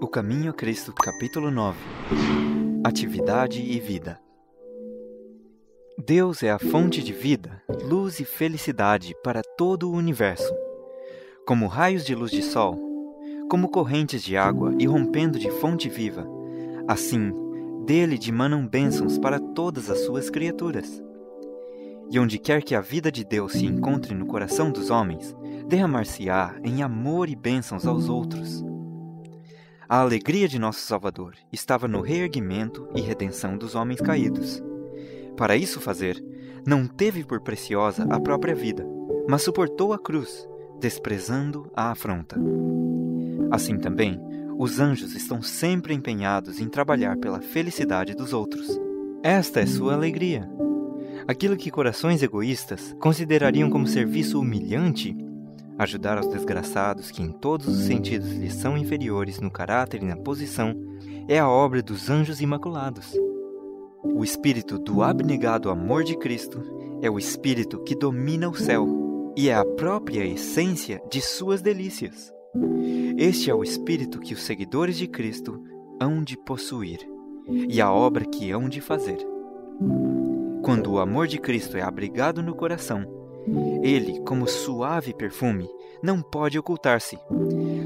O Caminho a Cristo, capítulo 9. Atividade e vida. Deus é a fonte de vida, luz e felicidade para todo o universo. Como raios de luz de sol, como correntes de água irrompendo de fonte viva, assim, dele dimanam bênçãos para todas as suas criaturas. E onde quer que a vida de Deus se encontre no coração dos homens, derramar-se-á em amor e bênçãos aos outros. A alegria de nosso Salvador estava no reerguimento e redenção dos homens caídos. Para isso fazer, não teve por preciosa a própria vida, mas suportou a cruz, desprezando a afronta. Assim também, os anjos estão sempre empenhados em trabalhar pela felicidade dos outros. Esta é sua alegria. Aquilo que corações egoístas considerariam como serviço humilhante, ajudar aos desgraçados que em todos os sentidos lhes são inferiores no caráter e na posição, é a obra dos anjos imaculados. O espírito do abnegado amor de Cristo é o espírito que domina o céu e é a própria essência de suas delícias. Este é o espírito que os seguidores de Cristo hão de possuir e a obra que hão de fazer. Quando o amor de Cristo é abrigado no coração, ele, como suave perfume, não pode ocultar-se.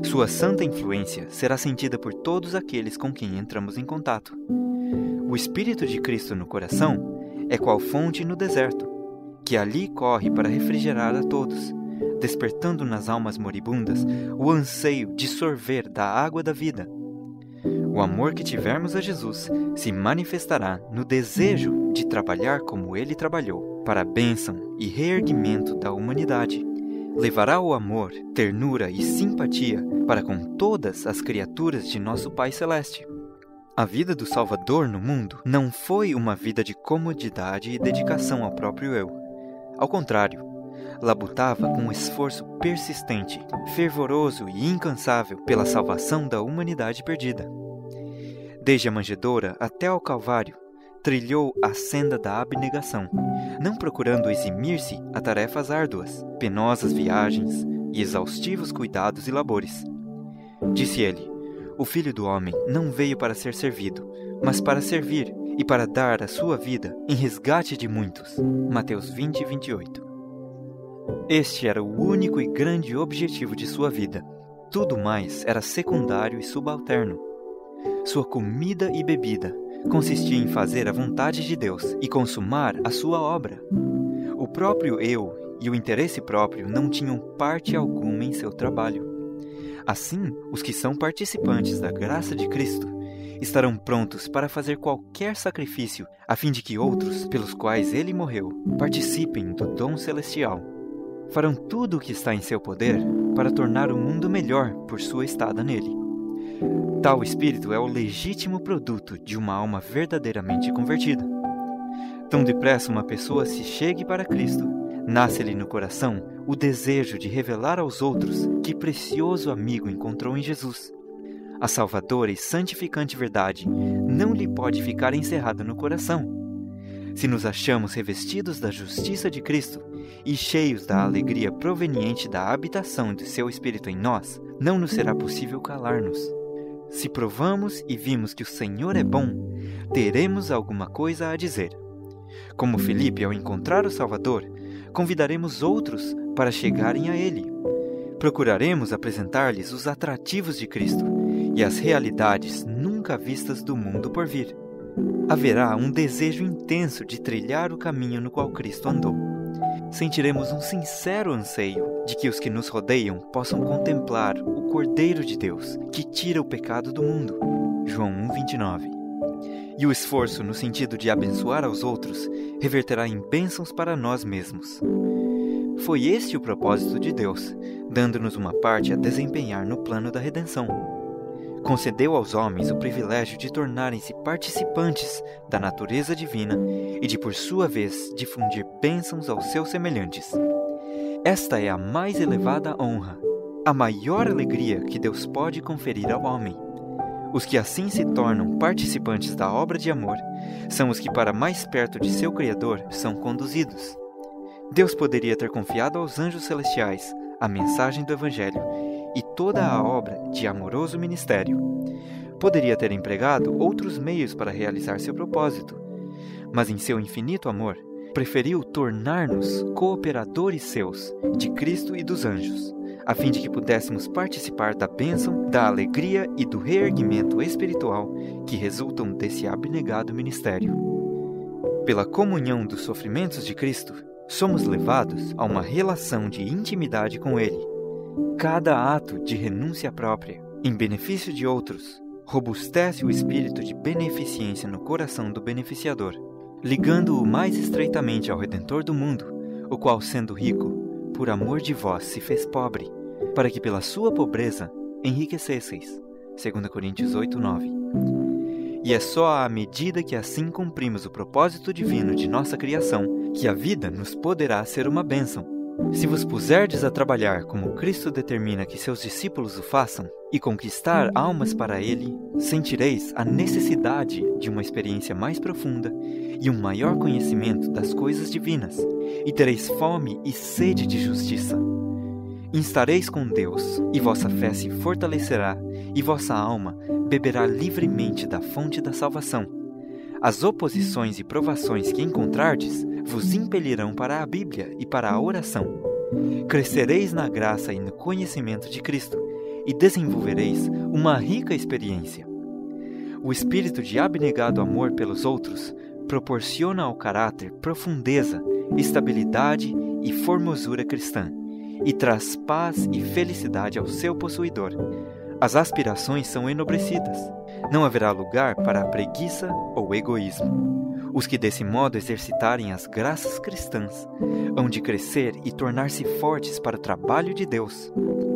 Sua santa influência será sentida por todos aqueles com quem entramos em contato. O Espírito de Cristo no coração é qual fonte no deserto, que ali corre para refrigerar a todos, despertando nas almas moribundas o anseio de sorver da água da vida. O amor que tivermos a Jesus se manifestará no desejo de trabalhar como Ele trabalhou, para a bênção e reerguimento da humanidade. Levará o amor, ternura e simpatia para com todas as criaturas de nosso Pai Celeste. A vida do Salvador no mundo não foi uma vida de comodidade e dedicação ao próprio eu. Ao contrário, labutava com um esforço persistente, fervoroso e incansável pela salvação da humanidade perdida. Desde a manjedoura até ao Calvário, trilhou a senda da abnegação, não procurando eximir-se a tarefas árduas, penosas viagens e exaustivos cuidados e labores. Disse ele: o Filho do Homem não veio para ser servido, mas para servir e para dar a sua vida em resgate de muitos. Mateus 20, 28. Este era o único e grande objetivo de sua vida. Tudo mais era secundário e subalterno. Sua comida e bebida consistia em fazer a vontade de Deus e consumar a sua obra. O próprio eu e o interesse próprio não tinham parte alguma em seu trabalho. Assim, os que são participantes da graça de Cristo estarão prontos para fazer qualquer sacrifício a fim de que outros, pelos quais Ele morreu, participem do dom celestial. Farão tudo o que está em seu poder para tornar o mundo melhor por sua estada nele. Tal espírito é o legítimo produto de uma alma verdadeiramente convertida. Tão depressa uma pessoa se chegue para Cristo, nasce-lhe no coração o desejo de revelar aos outros que precioso amigo encontrou em Jesus. A salvadora e santificante verdade não lhe pode ficar encerrada no coração. Se nos achamos revestidos da justiça de Cristo e cheios da alegria proveniente da habitação de seu Espírito em nós, não nos será possível calar-nos. Se provamos e vimos que o Senhor é bom, teremos alguma coisa a dizer. Como Felipe, ao encontrar o Salvador, convidaremos outros para chegarem a Ele. Procuraremos apresentar-lhes os atrativos de Cristo e as realidades nunca vistas do mundo por vir. Haverá um desejo intenso de trilhar o caminho no qual Cristo andou. Sentiremos um sincero anseio de que os que nos rodeiam possam contemplar o Cordeiro de Deus, que tira o pecado do mundo. João 1:29. E o esforço no sentido de abençoar aos outros reverterá em bênçãos para nós mesmos. Foi este o propósito de Deus, dando-nos uma parte a desempenhar no plano da redenção. Concedeu aos homens o privilégio de tornarem-se participantes da natureza divina e de, por sua vez, difundir bênçãos aos seus semelhantes. Esta é a mais elevada honra, a maior alegria que Deus pode conferir ao homem. Os que assim se tornam participantes da obra de amor são os que para mais perto de seu Criador são conduzidos. Deus poderia ter confiado aos anjos celestiais a mensagem do Evangelho e toda a obra de amoroso ministério. Poderia ter empregado outros meios para realizar seu propósito, mas em seu infinito amor, preferiu tornar-nos cooperadores seus, de Cristo e dos anjos, a fim de que pudéssemos participar da bênção, da alegria e do reerguimento espiritual que resultam desse abnegado ministério. Pela comunhão dos sofrimentos de Cristo, somos levados a uma relação de intimidade com Ele. Cada ato de renúncia própria, em benefício de outros, robustece o espírito de beneficência no coração do beneficiador, ligando-o mais estreitamente ao Redentor do mundo, o qual, sendo rico, por amor de vós se fez pobre, para que pela sua pobreza enriquecesseis. 2 Coríntios 8:9. E é só à medida que assim cumprimos o propósito divino de nossa criação, que a vida nos poderá ser uma bênção. Se vos puserdes a trabalhar como Cristo determina que seus discípulos o façam, e conquistar almas para Ele, sentireis a necessidade de uma experiência mais profunda e um maior conhecimento das coisas divinas, e tereis fome e sede de justiça. Instareis com Deus, e vossa fé se fortalecerá, e vossa alma beberá livremente da fonte da salvação. As oposições e provações que encontrardes vos impelirão para a Bíblia e para a oração. Crescereis na graça e no conhecimento de Cristo, e desenvolvereis uma rica experiência. O espírito de abnegado amor pelos outros proporciona ao caráter profundeza, estabilidade e formosura cristã, e traz paz e felicidade ao seu possuidor. As aspirações são enobrecidas. Não haverá lugar para a preguiça ou egoísmo. Os que desse modo exercitarem as graças cristãs hão de crescer e tornar-se fortes para o trabalho de Deus.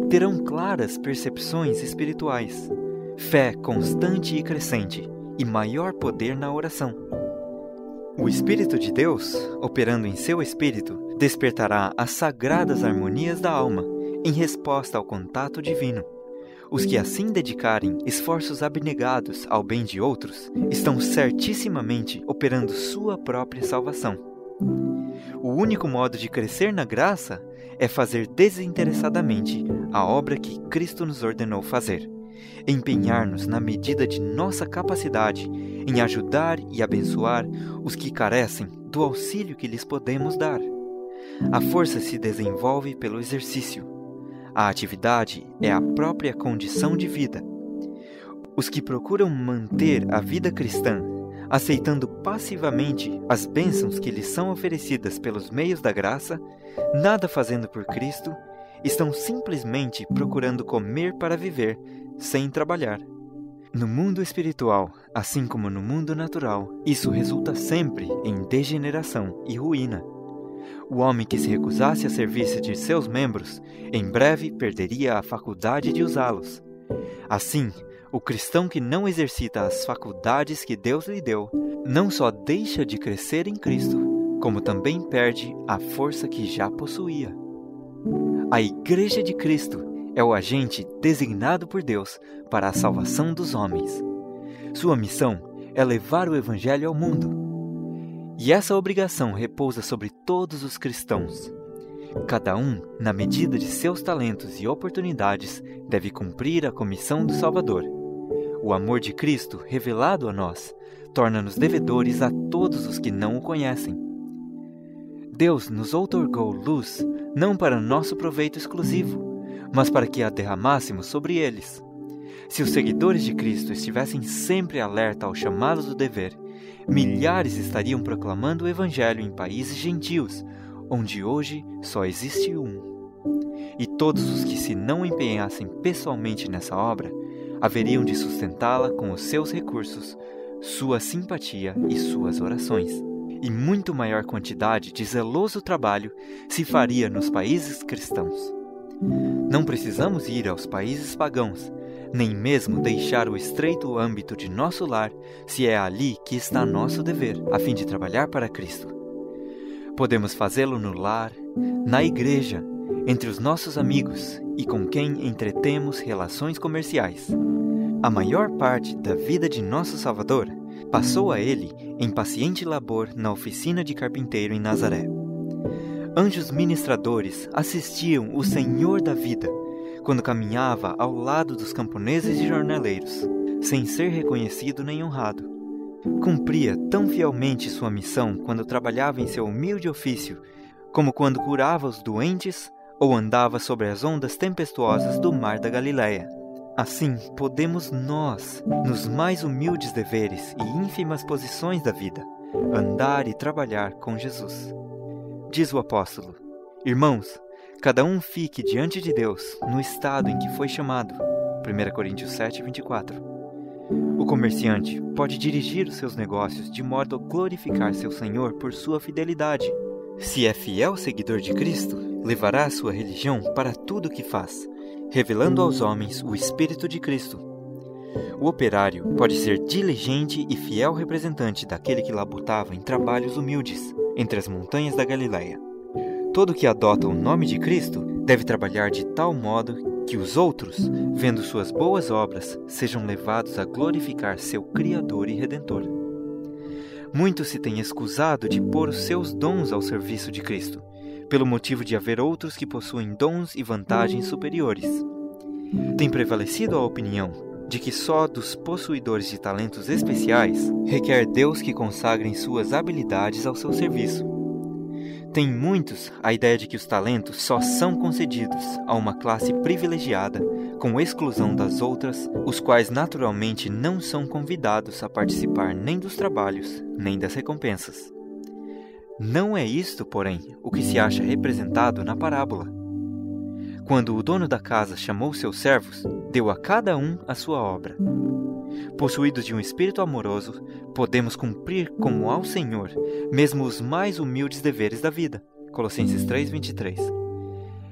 Terão claras percepções espirituais, fé constante e crescente e maior poder na oração. O Espírito de Deus, operando em seu espírito, despertará as sagradas harmonias da alma em resposta ao contato divino. Os que assim dedicarem esforços abnegados ao bem de outros estão certissimamente operando sua própria salvação. O único modo de crescer na graça é fazer desinteressadamente a obra que Cristo nos ordenou fazer, empenhar-nos na medida de nossa capacidade em ajudar e abençoar os que carecem do auxílio que lhes podemos dar. A força se desenvolve pelo exercício. A atividade é a própria condição de vida. Os que procuram manter a vida cristã, aceitando passivamente as bênçãos que lhes são oferecidas pelos meios da graça, nada fazendo por Cristo, estão simplesmente procurando comer para viver, sem trabalhar. No mundo espiritual, assim como no mundo natural, isso resulta sempre em degeneração e ruína. O homem que se recusasse a serviço de seus membros, em breve perderia a faculdade de usá-los. Assim, o cristão que não exercita as faculdades que Deus lhe deu, não só deixa de crescer em Cristo, como também perde a força que já possuía. A Igreja de Cristo é o agente designado por Deus para a salvação dos homens. Sua missão é levar o Evangelho ao mundo. E essa obrigação repousa sobre todos os cristãos. Cada um, na medida de seus talentos e oportunidades, deve cumprir a comissão do Salvador. O amor de Cristo, revelado a nós, torna-nos devedores a todos os que não o conhecem. Deus nos outorgou luz não para nosso proveito exclusivo, mas para que a derramássemos sobre eles. Se os seguidores de Cristo estivessem sempre alerta ao chamado do dever, milhares estariam proclamando o Evangelho em países gentios, onde hoje só existe um. E todos os que se não empenhassem pessoalmente nessa obra, haveriam de sustentá-la com os seus recursos, sua simpatia e suas orações. E muito maior quantidade de zeloso trabalho se faria nos países cristãos. Não precisamos ir aos países pagãos, nem mesmo deixar o estreito âmbito de nosso lar, se é ali que está nosso dever, a fim de trabalhar para Cristo. Podemos fazê-lo no lar, na igreja, entre os nossos amigos e com quem entretemos relações comerciais. A maior parte da vida de nosso Salvador passou a ele em paciente labor na oficina de carpinteiro em Nazaré. Anjos ministradores assistiam o Senhor da vida quando caminhava ao lado dos camponeses e jornaleiros. sem ser reconhecido nem honrado. Cumpria tão fielmente sua missão quando trabalhava em seu humilde ofício, como quando curava os doentes ou andava sobre as ondas tempestuosas do mar da Galileia. Assim, podemos nós, nos mais humildes deveres e ínfimas posições da vida, andar e trabalhar com Jesus. Diz o apóstolo: Irmãos, cada um fique diante de Deus no estado em que foi chamado. 1 Coríntios 7, 24. O comerciante pode dirigir os seus negócios de modo a glorificar seu Senhor por sua fidelidade. Se é fiel seguidor de Cristo, levará a sua religião para tudo o que faz, revelando aos homens o Espírito de Cristo. O operário pode ser diligente e fiel representante daquele que labutava em trabalhos humildes, entre as montanhas da Galileia. Todo que adota o nome de Cristo deve trabalhar de tal modo que os outros, vendo suas boas obras, sejam levados a glorificar seu Criador e Redentor. Muito se tem escusado de pôr os seus dons ao serviço de Cristo, pelo motivo de haver outros que possuem dons e vantagens superiores. Tem prevalecido a opinião de que só dos possuidores de talentos especiais requer Deus que consagrem suas habilidades ao seu serviço. Tem muitos a ideia de que os talentos só são concedidos a uma classe privilegiada, com exclusão das outras, os quais naturalmente não são convidados a participar nem dos trabalhos, nem das recompensas. Não é isto, porém, o que se acha representado na parábola. Quando o dono da casa chamou seus servos, deu a cada um a sua obra. Possuídos de um espírito amoroso, podemos cumprir como ao Senhor, mesmo os mais humildes deveres da vida. Colossenses 3:23.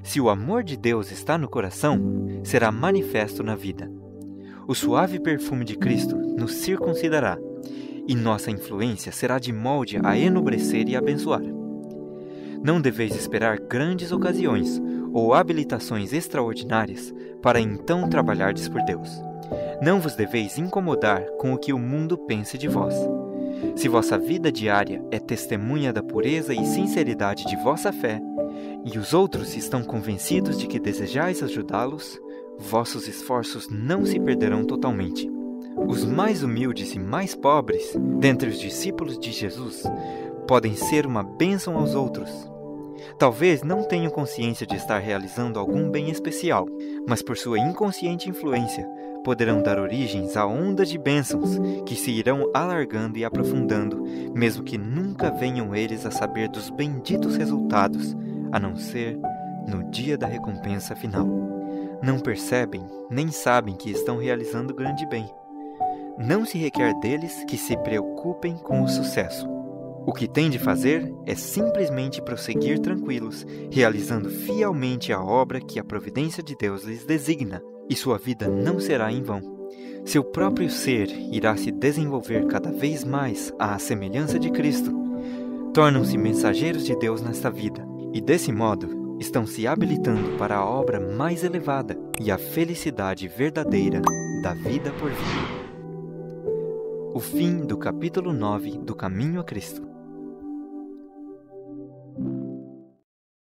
Se o amor de Deus está no coração, será manifesto na vida. O suave perfume de Cristo nos circuncidará, e nossa influência será de molde a enobrecer e abençoar. Não deveis esperar grandes ocasiões ou habilitações extraordinárias para então trabalhardes por Deus. Não vos deveis incomodar com o que o mundo pense de vós. Se vossa vida diária é testemunha da pureza e sinceridade de vossa fé, e os outros estão convencidos de que desejais ajudá-los, vossos esforços não se perderão totalmente. Os mais humildes e mais pobres, dentre os discípulos de Jesus, podem ser uma bênção aos outros. Talvez não tenham consciência de estar realizando algum bem especial, mas por sua inconsciente influência, poderão dar origens a ondas de bênçãos que se irão alargando e aprofundando, mesmo que nunca venham eles a saber dos benditos resultados, a não ser no dia da recompensa final. Não percebem, nem sabem que estão realizando grande bem. Não se requer deles que se preocupem com o sucesso. O que têm de fazer é simplesmente prosseguir tranquilos, realizando fielmente a obra que a providência de Deus lhes designa, e sua vida não será em vão. Seu próprio ser irá se desenvolver cada vez mais à semelhança de Cristo. Tornam-se mensageiros de Deus nesta vida, e desse modo estão se habilitando para a obra mais elevada e a felicidade verdadeira da vida por vir. O fim do capítulo 9 do Caminho a Cristo.